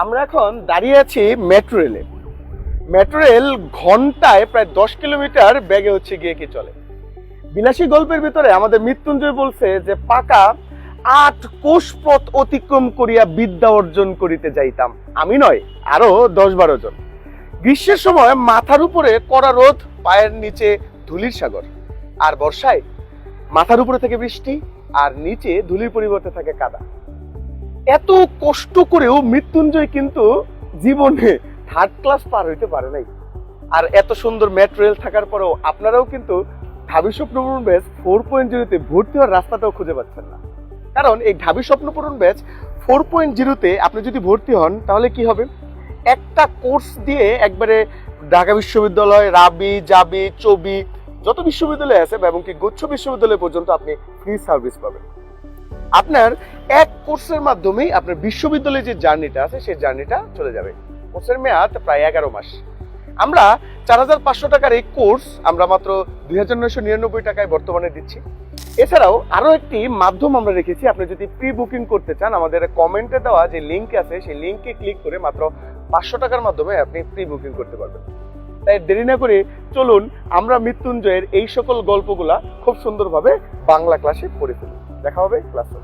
আমরা এখন দাঁড়িয়ে আছি মেট্রো রেলে। মেট্রো রেল ঘন্টায় প্রায় 10 কিলোমিটার বেগে হচ্ছে গিয়ে কি চলে। বিলাসী গল্পের ভিতরে আমাদের মৃত্যুঞ্জয় বলছে যে পাকা 8 কোষ পথ অতিক্রম করিয়া বিদ্যা অর্জন করিতে যাইতাম। আমি নয়, আরো 10-12 জন। গ্রীষ্মের সময় মাথার উপরে কড়া রোদ, পায়ের নিচে ধুলির সাগর, আর বর্ষায় মাথার উপরে থেকে বৃষ্টি আর নিচে ধুলির পরিবর্তে থাকে কাদা। এত কষ্ট করেও মৃত্যুঞ্জয় কিন্তু জীবনে থার্ড ক্লাস পার হইতে পারে নাই। আর এত সুন্দর মেট্রো রেল থাকার পরেও আপনারাও কিন্তু ঢাবি স্বপ্নপূরণ ব্যাচ 4.0 ভর্তি হওয়ার রাস্তাটাও খুঁজে পাচ্ছেন না। কারণ এই ঢাবি স্বপ্নপূরণ ব্যাচ 4.0 আপনি যদি ভর্তি হন তাহলে কি হবে, একটা কোর্স দিয়ে একবারে ঢাকা বিশ্ববিদ্যালয়, রাবি, জাবি, চবি যত বিশ্ববিদ্যালয় আছে এবং কি গুচ্ছ বিশ্ববিদ্যালয় পর্যন্ত আপনি ফ্রি সার্ভিস পাবেন। আপনার এক কোর্সের মাধ্যমেই আপনার বিশ্ববিদ্যালয়ে যে জার্নিটা আছে সেই জার্নিটা চলে যাবে। কোর্সের মেয়াদ প্রায় 11 মাস। আমরা 4,500 টাকার এই কোর্স আমরা মাত্র 2,999 টাকায় বর্তমানে দিচ্ছি। এছাড়াও আরো একটি মাধ্যম আমরা রেখেছি, আপনি যদি প্রি বুকিং করতে চান আমাদের কমেন্টে দেওয়া যে লিঙ্ক আছে সেই লিঙ্কে ক্লিক করে মাত্র 500 টাকার মাধ্যমে আপনি প্রি বুকিং করতে পারবেন। তাই দেরি না করে চলুন আমরা মৃত্যুঞ্জয়ের এই সকল গল্পগুলা খুব সুন্দরভাবে বাংলা ক্লাসে পড়ে ফেলি। দেখা হবে ক্লাসে।